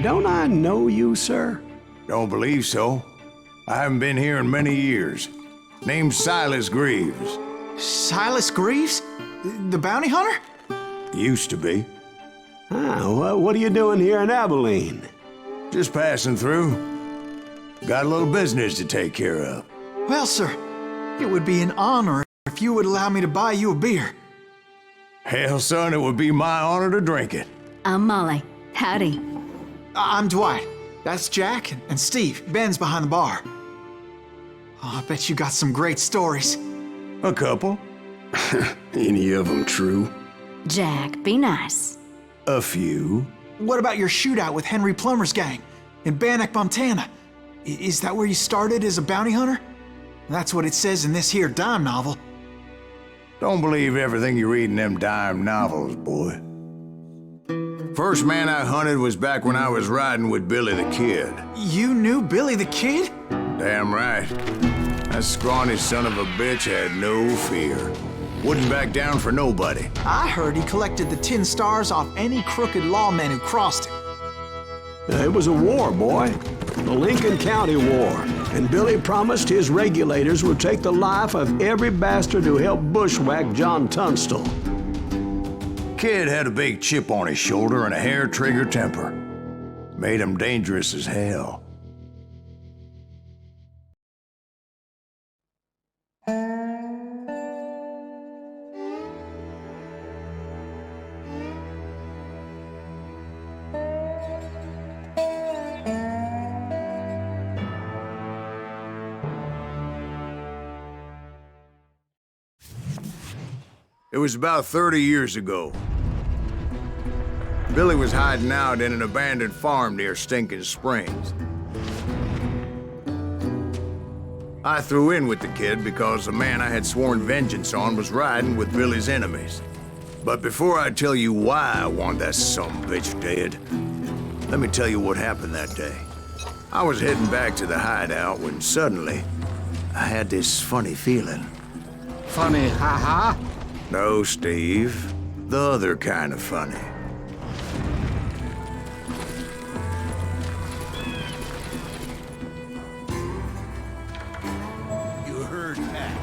don't I know you, sir? Don't believe so. I haven't been here in many years. Name's Silas Greaves. Silas Greaves? The bounty hunter? Used to be. Ah, what are you doing here in Abilene? Just passing through. Got a little business to take care of. Well, sir, it would be an honor if you would allow me to buy you a beer. Hell, son, it would be my honor to drink it. I'm Molly. Howdy. I'm Dwight. That's Jack and Steve. Ben's behind the bar. Oh, I bet you got some great stories. A couple. Any of them true? Jack, be nice. A few. What about your shootout with Henry Plummer's gang in Bannock, Montana? Is that where you started as a bounty hunter? That's what it says in this here dime novel. Don't believe everything you read in them dime novels, boy. First man I hunted was back when I was riding with Billy the Kid. You knew Billy the Kid? Damn right. That scrawny son of a bitch had no fear. Wouldn't back down for nobody. I heard he collected the 10 stars off any crooked lawmen who crossed him. It was a war, boy. The Lincoln County War. And Billy promised his regulators would take the life of every bastard who helped bushwhack John Tunstall. Kid had a big chip on his shoulder and a hair-trigger temper. Made him dangerous as hell. It was about 30 years ago. Billy was hiding out in an abandoned farm near Stinkin'-Springs. I threw in with the kid because the man I had sworn vengeance on was riding with Billy's enemies. But before I tell you why I want that sumbitch dead, let me tell you what happened that day. I was heading back to the hideout when suddenly I had this funny feeling. Funny, ha-ha? No, Steve. The other kind of funny. You heard Pat.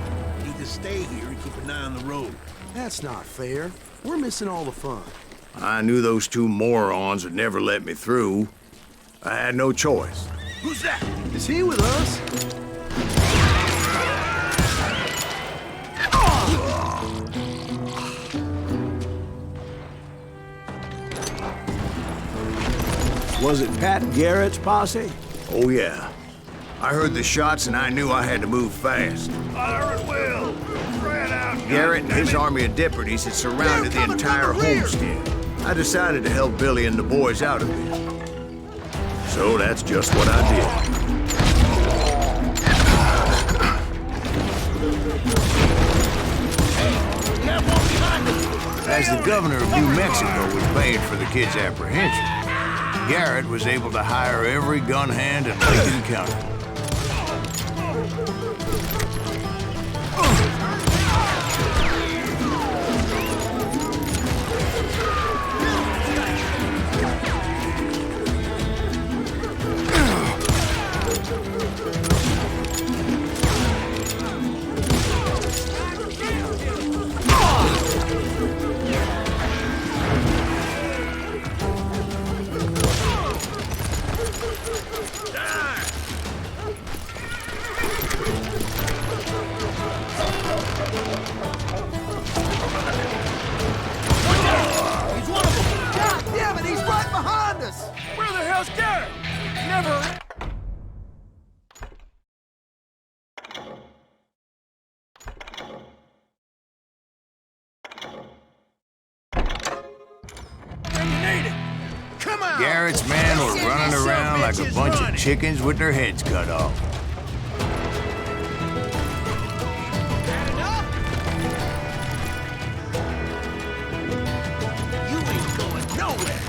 Need to stay here and keep an eye on the road. That's not fair. We're missing all the fun. I knew those two morons would never let me through. I had no choice. Who's that? Is he with us? Was it Pat Garrett's posse? Oh, yeah. I heard the shots and I knew I had to move fast. Fire at will! Spread out! Garrett and his army of deputies had surrounded the entire homestead. I decided to help Billy and the boys out of it. So that's just what I did. As the governor of New Mexico was paying for the kid's apprehension, Garrett was able to hire every gun hand in Lincoln County. Garrett's men were running around like a bunch of chickens with their heads cut off. You ain't going nowhere!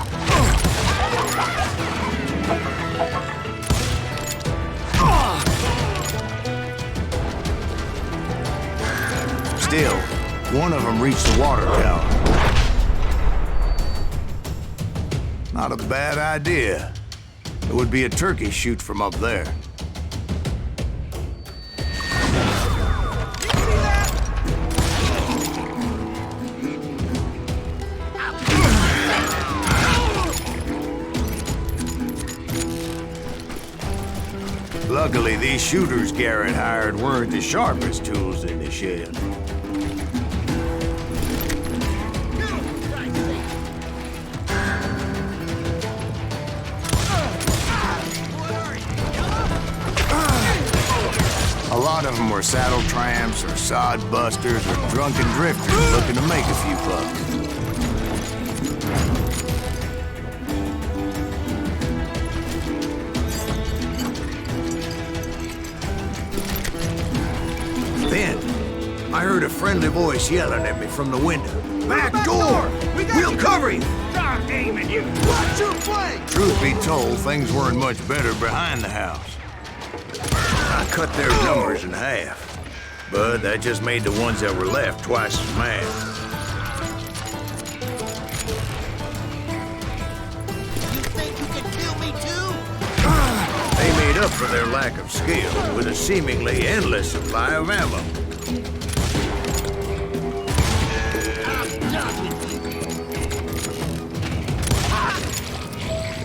Still, one of them reached the water tower. Not a bad idea. It would be a turkey shoot from up there. Luckily, these shooters Garrett hired weren't the sharpest tools in the shed. A lot of them were saddle tramps or sod busters or drunken drifters looking to make a few bucks. Then, I heard a friendly voice yelling at me from the window. Back door! We'll cover you! Stop aiming you! Watch your flank! Truth be told, things weren't much better behind the house. I cut their numbers in half, but that just made the ones that were left twice as mad. You think you can kill me too? They made up for their lack of skill with a seemingly endless supply of ammo.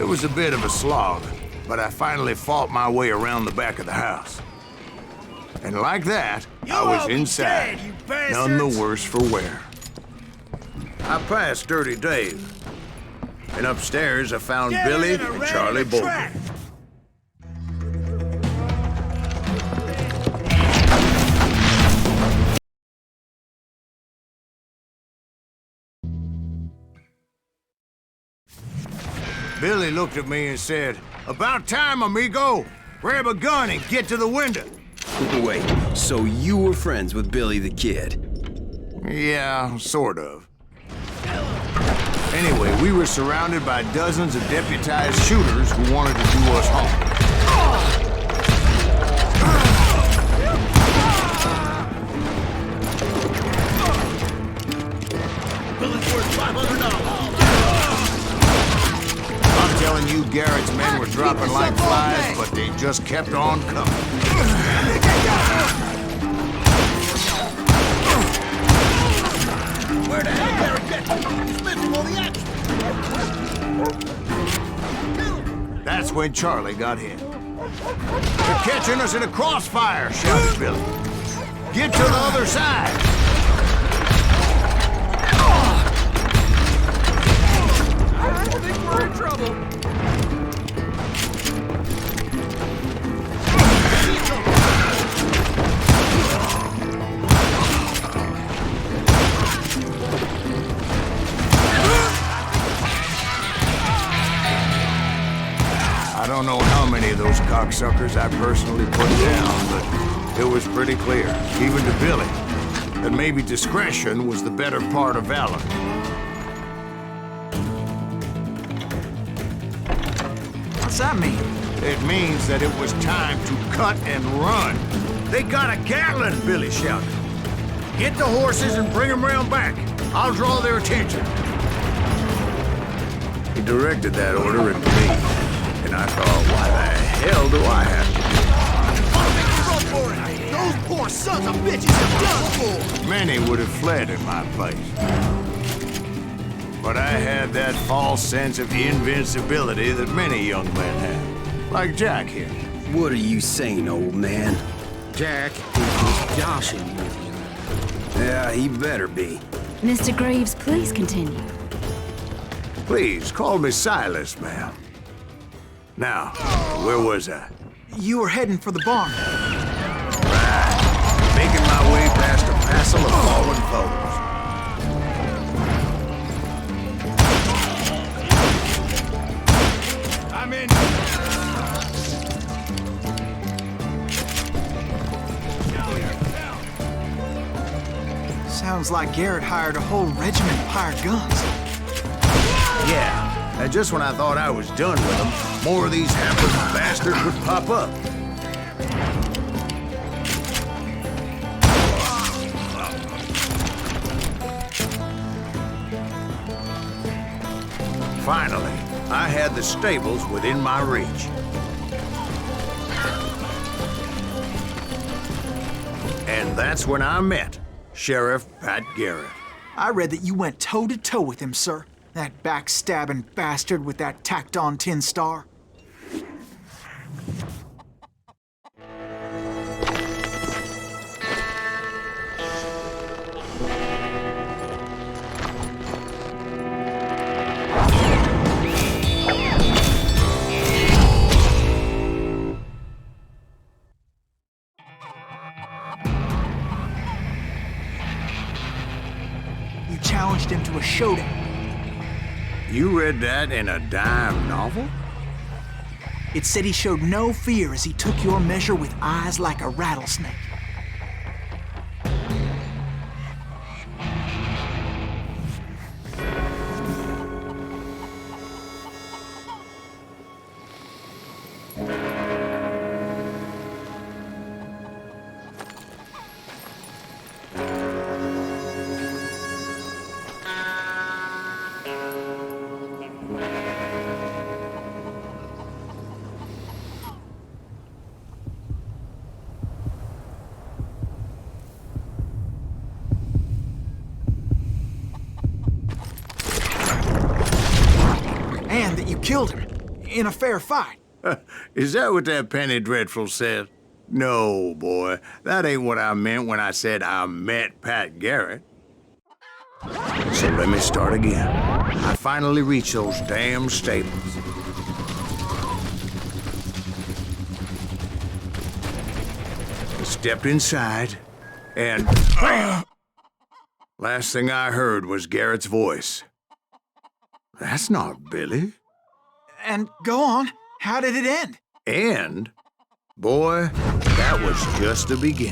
It was a bit of a slog, but I finally fought my way around the back of the house. And like that, I was inside, none the worse for wear. I passed Dirty Dave, and upstairs I found Billy and Charlie Bolton. Billy looked at me and said, "About time, amigo! Grab a gun and get to the window." Wait, so you were friends with Billy the Kid? Yeah, sort of. Anyway, we were surrounded by dozens of deputized shooters who wanted to do us harm. Billy's worth $500. I'm telling you, Garrett's men were dropping like flies, but they just kept on coming. Where the hell did Garrett get to? He's missing all the action. That's when Charlie got hit. "They're catching us in a crossfire," shouted Billy. "Get to the other side." I think we're in trouble. I don't know how many of those cocksuckers I personally put down, but it was pretty clear, even to Billy, that maybe discretion was the better part of valor. What's that mean? It means that it was time to cut and run. "They got a Gatlin," Billy shouted. "Get the horses and bring them round back. I'll draw their attention." He directed that order at me, and I thought, why the hell do I have to Run for it! Those poor sons of bitches are done for! Many would have fled in my place. But I had that false sense of invincibility that many young men have. Like Jack here. What are you saying, old man? Jack is just joshing with you. Yeah, he better be. Mr. Graves, please continue. Please, call me Silas, ma'am. Now, where was I? You were heading for the barn. Making my way past a passel of fallen foes. I'm in. Sounds like Garrett hired a whole regiment of hired guns. Yeah, and just when I thought I was done with them, more of these hapless bastards would pop up. Finally, I had the stables within my reach. And that's when I met Sheriff Pat Garrett. I read that you went toe-to-toe with him, sir. That backstabbing bastard with that tacked-on tin star. You challenged him to a showdown. You read that in a dime novel? It said he showed no fear as he took your measure with eyes like a rattlesnake. And that you killed him in a fair fight. Is that what that Penny Dreadful said? No, boy. That ain't what I meant when I said I met Pat Garrett. So let me start again. I finally reached those damn stables. I stepped inside, and last thing I heard was Garrett's voice. That's not Billy. And go on, how did it end? And, boy, that was just the beginning.